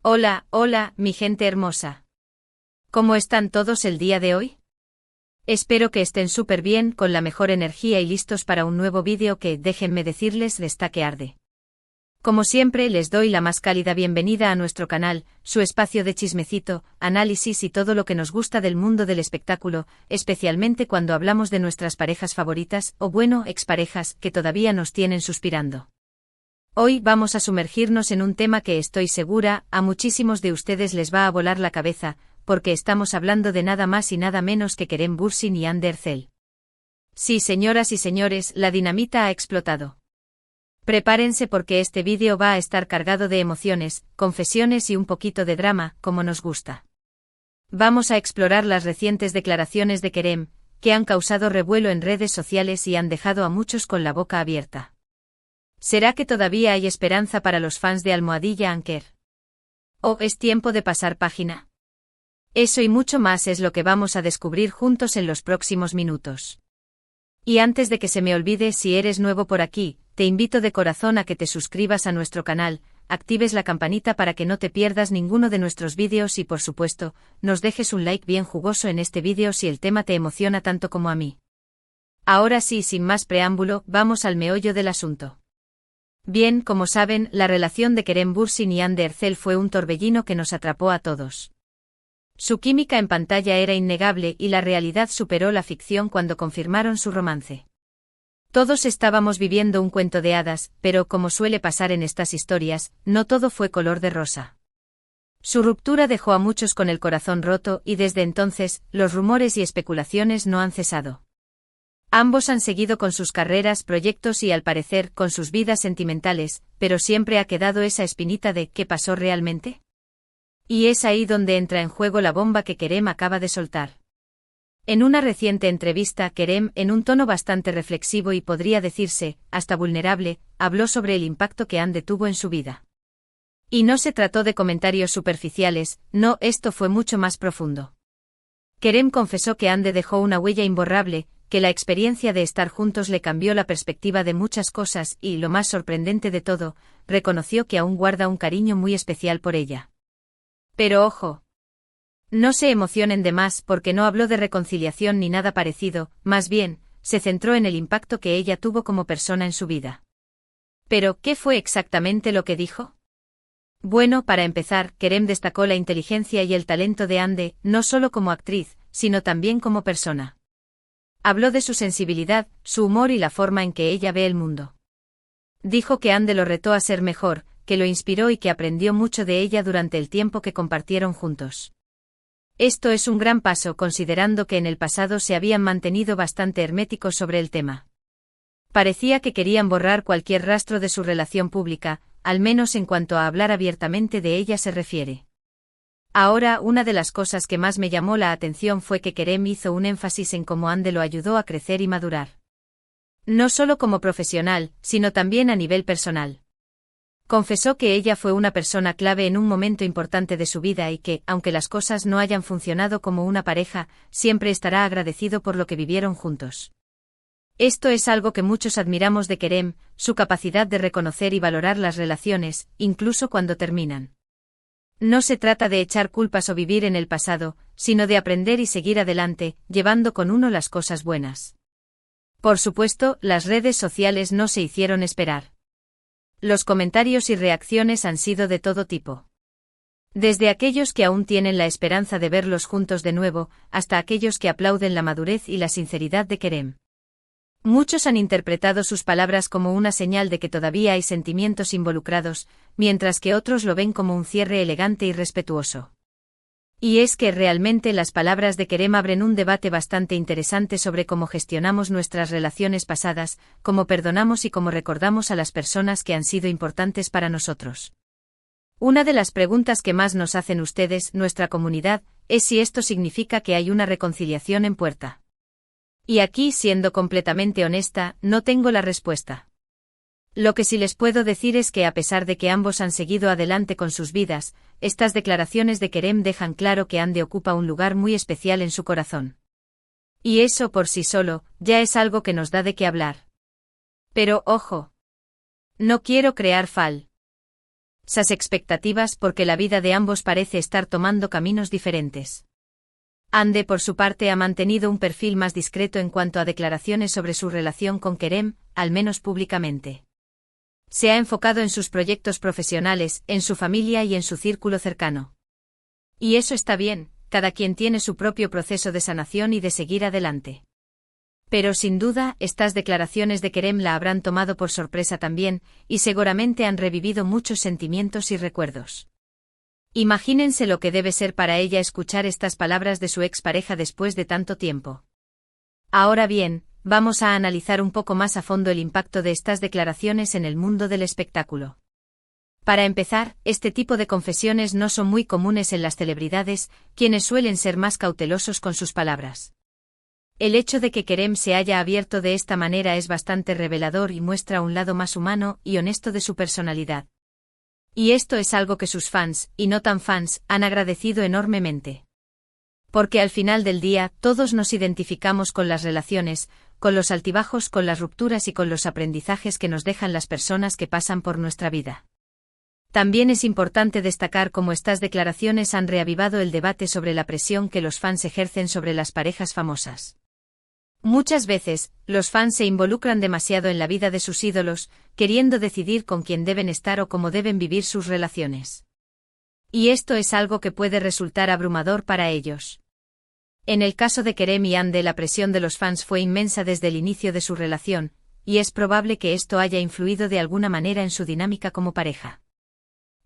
Hola, hola, mi gente hermosa. ¿Cómo están todos el día de hoy? Espero que estén súper bien, con la mejor energía y listos para un nuevo vídeo que, déjenme decirles, está que arde. Como siempre, les doy la más cálida bienvenida a nuestro canal, su espacio de chismecito, análisis y todo lo que nos gusta del mundo del espectáculo, especialmente cuando hablamos de nuestras parejas favoritas, o bueno, exparejas, que todavía nos tienen suspirando. Hoy vamos a sumergirnos en un tema que estoy segura, a muchísimos de ustedes les va a volar la cabeza, porque estamos hablando de nada más y nada menos que Kerem Bürsin y Hande Erçel. Sí, señoras y señores, la dinamita ha explotado. Prepárense porque este vídeo va a estar cargado de emociones, confesiones y un poquito de drama, como nos gusta. Vamos a explorar las recientes declaraciones de Kerem, que han causado revuelo en redes sociales y han dejado a muchos con la boca abierta. ¿Será que todavía hay esperanza para los fans de Almohadilla Anker? ¿O es tiempo de pasar página? Eso y mucho más es lo que vamos a descubrir juntos en los próximos minutos. Y antes de que se me olvide, si eres nuevo por aquí, te invito de corazón a que te suscribas a nuestro canal, actives la campanita para que no te pierdas ninguno de nuestros vídeos y por supuesto, nos dejes un like bien jugoso en este vídeo si el tema te emociona tanto como a mí. Ahora sí, sin más preámbulo, vamos al meollo del asunto. Bien, como saben, la relación de Kerem Bürsin y Hande Erçel fue un torbellino que nos atrapó a todos. Su química en pantalla era innegable y la realidad superó la ficción cuando confirmaron su romance. Todos estábamos viviendo un cuento de hadas, pero como suele pasar en estas historias, no todo fue color de rosa. Su ruptura dejó a muchos con el corazón roto y desde entonces, los rumores y especulaciones no han cesado. Ambos han seguido con sus carreras, proyectos y al parecer con sus vidas sentimentales, pero siempre ha quedado esa espinita de ¿qué pasó realmente? Y es ahí donde entra en juego la bomba que Kerem acaba de soltar. En una reciente entrevista, Kerem, en un tono bastante reflexivo y podría decirse, hasta vulnerable, habló sobre el impacto que Hande tuvo en su vida. Y no se trató de comentarios superficiales, no, esto fue mucho más profundo. Kerem confesó que Hande dejó una huella imborrable, que la experiencia de estar juntos le cambió la perspectiva de muchas cosas y, lo más sorprendente de todo, reconoció que aún guarda un cariño muy especial por ella. Pero ojo. No se emocionen de más porque no habló de reconciliación ni nada parecido, más bien, se centró en el impacto que ella tuvo como persona en su vida. Pero, ¿qué fue exactamente lo que dijo? Bueno, para empezar, Kerem destacó la inteligencia y el talento de Hande, no solo como actriz, sino también como persona. Habló de su sensibilidad, su humor y la forma en que ella ve el mundo. Dijo que Hande lo retó a ser mejor, que lo inspiró y que aprendió mucho de ella durante el tiempo que compartieron juntos. Esto es un gran paso considerando que en el pasado se habían mantenido bastante herméticos sobre el tema. Parecía que querían borrar cualquier rastro de su relación pública, al menos en cuanto a hablar abiertamente de ella se refiere. Ahora, una de las cosas que más me llamó la atención fue que Kerem hizo un énfasis en cómo Hande lo ayudó a crecer y madurar. No solo como profesional, sino también a nivel personal. Confesó que ella fue una persona clave en un momento importante de su vida y que, aunque las cosas no hayan funcionado como una pareja, siempre estará agradecido por lo que vivieron juntos. Esto es algo que muchos admiramos de Kerem, su capacidad de reconocer y valorar las relaciones, incluso cuando terminan. No se trata de echar culpas o vivir en el pasado, sino de aprender y seguir adelante, llevando con uno las cosas buenas. Por supuesto, las redes sociales no se hicieron esperar. Los comentarios y reacciones han sido de todo tipo. Desde aquellos que aún tienen la esperanza de verlos juntos de nuevo, hasta aquellos que aplauden la madurez y la sinceridad de Kerem. Muchos han interpretado sus palabras como una señal de que todavía hay sentimientos involucrados, mientras que otros lo ven como un cierre elegante y respetuoso. Y es que realmente las palabras de Kerem abren un debate bastante interesante sobre cómo gestionamos nuestras relaciones pasadas, cómo perdonamos y cómo recordamos a las personas que han sido importantes para nosotros. Una de las preguntas que más nos hacen ustedes, nuestra comunidad, es si esto significa que hay una reconciliación en puerta. Y aquí, siendo completamente honesta, no tengo la respuesta. Lo que sí les puedo decir es que a pesar de que ambos han seguido adelante con sus vidas, estas declaraciones de Kerem dejan claro que Hande ocupa un lugar muy especial en su corazón. Y eso por sí solo, ya es algo que nos da de qué hablar. Pero, ojo. No quiero crear esas expectativas porque la vida de ambos parece estar tomando caminos diferentes. Ande, por su parte, ha mantenido un perfil más discreto en cuanto a declaraciones sobre su relación con Kerem, al menos públicamente. Se ha enfocado en sus proyectos profesionales, en su familia y en su círculo cercano. Y eso está bien, cada quien tiene su propio proceso de sanación y de seguir adelante. Pero sin duda, estas declaraciones de Kerem la habrán tomado por sorpresa también, y seguramente han revivido muchos sentimientos y recuerdos. Imagínense lo que debe ser para ella escuchar estas palabras de su expareja después de tanto tiempo. Ahora bien, vamos a analizar un poco más a fondo el impacto de estas declaraciones en el mundo del espectáculo. Para empezar, este tipo de confesiones no son muy comunes en las celebridades, quienes suelen ser más cautelosos con sus palabras. El hecho de que Kerem se haya abierto de esta manera es bastante revelador y muestra un lado más humano y honesto de su personalidad. Y esto es algo que sus fans, y no tan fans, han agradecido enormemente. Porque al final del día, todos nos identificamos con las relaciones, con los altibajos, con las rupturas y con los aprendizajes que nos dejan las personas que pasan por nuestra vida. También es importante destacar cómo estas declaraciones han reavivado el debate sobre la presión que los fans ejercen sobre las parejas famosas. Muchas veces, los fans se involucran demasiado en la vida de sus ídolos, queriendo decidir con quién deben estar o cómo deben vivir sus relaciones. Y esto es algo que puede resultar abrumador para ellos. En el caso de Kerem y Hande, la presión de los fans fue inmensa desde el inicio de su relación, y es probable que esto haya influido de alguna manera en su dinámica como pareja.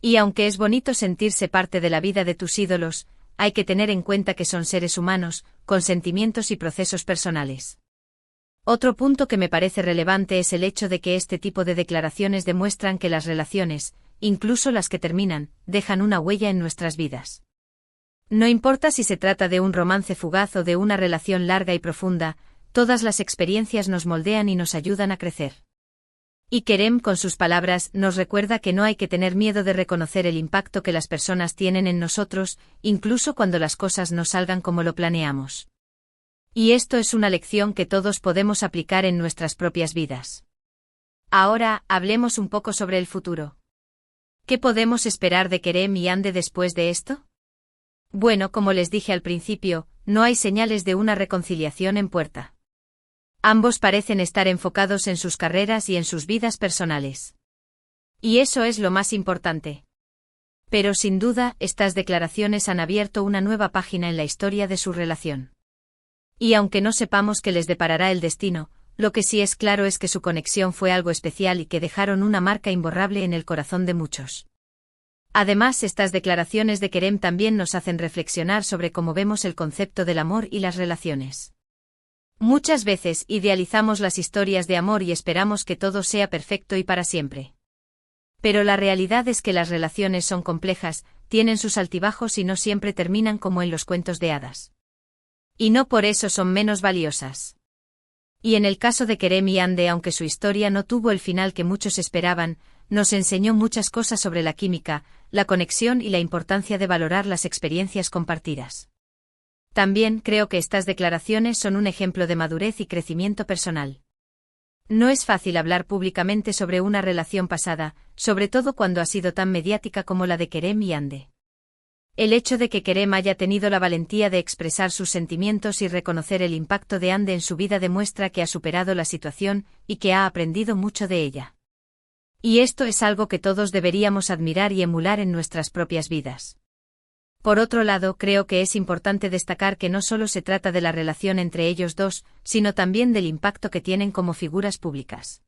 Y aunque es bonito sentirse parte de la vida de tus ídolos, hay que tener en cuenta que son seres humanos, con sentimientos y procesos personales. Otro punto que me parece relevante es el hecho de que este tipo de declaraciones demuestran que las relaciones, incluso las que terminan, dejan una huella en nuestras vidas. No importa si se trata de un romance fugaz o de una relación larga y profunda, todas las experiencias nos moldean y nos ayudan a crecer. Y Kerem, con sus palabras, nos recuerda que no hay que tener miedo de reconocer el impacto que las personas tienen en nosotros, incluso cuando las cosas no salgan como lo planeamos. Y esto es una lección que todos podemos aplicar en nuestras propias vidas. Ahora, hablemos un poco sobre el futuro. ¿Qué podemos esperar de Kerem y Hande después de esto? Bueno, como les dije al principio, no hay señales de una reconciliación en puerta. Ambos parecen estar enfocados en sus carreras y en sus vidas personales. Y eso es lo más importante. Pero sin duda, estas declaraciones han abierto una nueva página en la historia de su relación. Y aunque no sepamos qué les deparará el destino, lo que sí es claro es que su conexión fue algo especial y que dejaron una marca imborrable en el corazón de muchos. Además, estas declaraciones de Kerem también nos hacen reflexionar sobre cómo vemos el concepto del amor y las relaciones. Muchas veces idealizamos las historias de amor y esperamos que todo sea perfecto y para siempre. Pero la realidad es que las relaciones son complejas, tienen sus altibajos y no siempre terminan como en los cuentos de hadas. Y no por eso son menos valiosas. Y en el caso de Kerem y Hande, aunque su historia no tuvo el final que muchos esperaban, nos enseñó muchas cosas sobre la química, la conexión y la importancia de valorar las experiencias compartidas. También creo que estas declaraciones son un ejemplo de madurez y crecimiento personal. No es fácil hablar públicamente sobre una relación pasada, sobre todo cuando ha sido tan mediática como la de Kerem y Hande. El hecho de que Kerem haya tenido la valentía de expresar sus sentimientos y reconocer el impacto de Hande en su vida demuestra que ha superado la situación y que ha aprendido mucho de ella. Y esto es algo que todos deberíamos admirar y emular en nuestras propias vidas. Por otro lado, creo que es importante destacar que no solo se trata de la relación entre ellos dos, sino también del impacto que tienen como figuras públicas.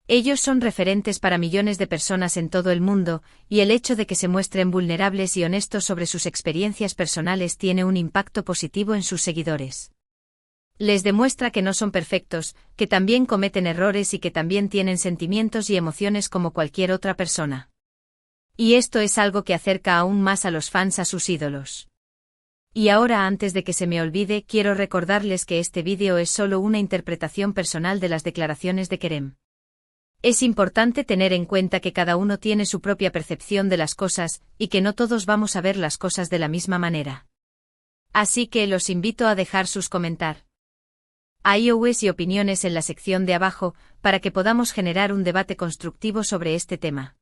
Ellos son referentes para millones de personas en todo el mundo, y el hecho de que se muestren vulnerables y honestos sobre sus experiencias personales tiene un impacto positivo en sus seguidores. Les demuestra que no son perfectos, que también cometen errores y que también tienen sentimientos y emociones como cualquier otra persona. Y esto es algo que acerca aún más a los fans a sus ídolos. Y ahora, antes de que se me olvide, quiero recordarles que este vídeo es solo una interpretación personal de las declaraciones de Kerem. Es importante tener en cuenta que cada uno tiene su propia percepción de las cosas, y que no todos vamos a ver las cosas de la misma manera. Así que los invito a dejar sus comentarios y opiniones en la sección de abajo, para que podamos generar un debate constructivo sobre este tema.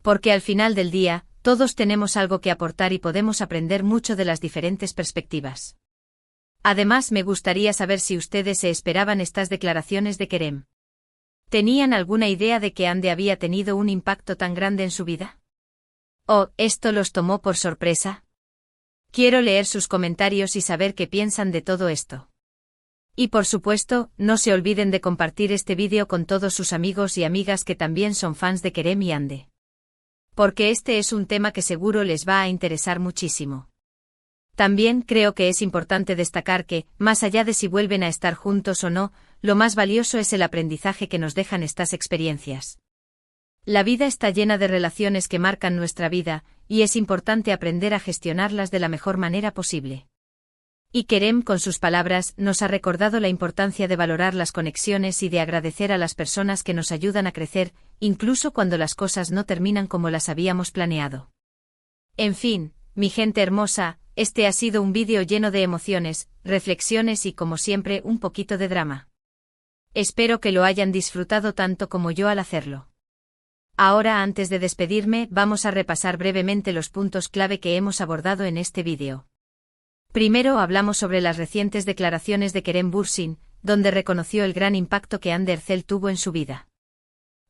Porque al final del día, todos tenemos algo que aportar y podemos aprender mucho de las diferentes perspectivas. Además, me gustaría saber si ustedes se esperaban estas declaraciones de Kerem. ¿Tenían alguna idea de que Hande había tenido un impacto tan grande en su vida? ¿O esto los tomó por sorpresa? Quiero leer sus comentarios y saber qué piensan de todo esto. Y por supuesto, no se olviden de compartir este vídeo con todos sus amigos y amigas que también son fans de Kerem y Hande. Porque este es un tema que seguro les va a interesar muchísimo. También creo que es importante destacar que, más allá de si vuelven a estar juntos o no, lo más valioso es el aprendizaje que nos dejan estas experiencias. La vida está llena de relaciones que marcan nuestra vida, y es importante aprender a gestionarlas de la mejor manera posible. Y Kerem, con sus palabras, nos ha recordado la importancia de valorar las conexiones y de agradecer a las personas que nos ayudan a crecer, incluso cuando las cosas no terminan como las habíamos planeado. En fin, mi gente hermosa, este ha sido un vídeo lleno de emociones, reflexiones y, como siempre, un poquito de drama. Espero que lo hayan disfrutado tanto como yo al hacerlo. Ahora, antes de despedirme, vamos a repasar brevemente los puntos clave que hemos abordado en este vídeo. Primero hablamos sobre las recientes declaraciones de Kerem Bürsin, donde reconoció el gran impacto que Hande Erçel tuvo en su vida.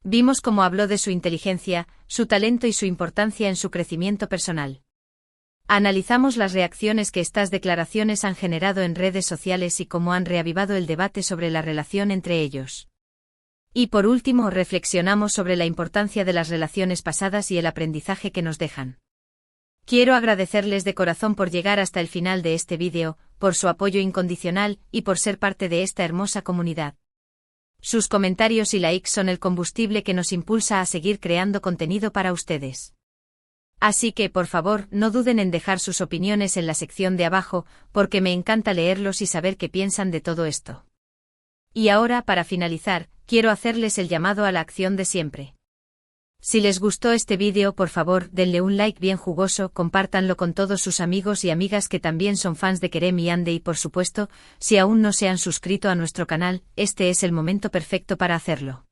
Vimos cómo habló de su inteligencia, su talento y su importancia en su crecimiento personal. Analizamos las reacciones que estas declaraciones han generado en redes sociales y cómo han reavivado el debate sobre la relación entre ellos. Y por último, reflexionamos sobre la importancia de las relaciones pasadas y el aprendizaje que nos dejan. Quiero agradecerles de corazón por llegar hasta el final de este vídeo, por su apoyo incondicional y por ser parte de esta hermosa comunidad. Sus comentarios y likes son el combustible que nos impulsa a seguir creando contenido para ustedes. Así que, por favor, no duden en dejar sus opiniones en la sección de abajo, porque me encanta leerlos y saber qué piensan de todo esto. Y ahora, para finalizar, quiero hacerles el llamado a la acción de siempre. Si les gustó este vídeo, por favor, denle un like bien jugoso, compártanlo con todos sus amigos y amigas que también son fans de Kerem y Hande y por supuesto, si aún no se han suscrito a nuestro canal, este es el momento perfecto para hacerlo.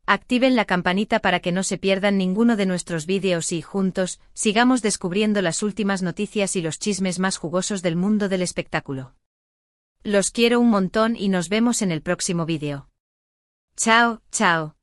Activen la campanita para que no se pierdan ninguno de nuestros vídeos y, juntos, sigamos descubriendo las últimas noticias y los chismes más jugosos del mundo del espectáculo. Los quiero un montón y nos vemos en el próximo vídeo. Chao, chao.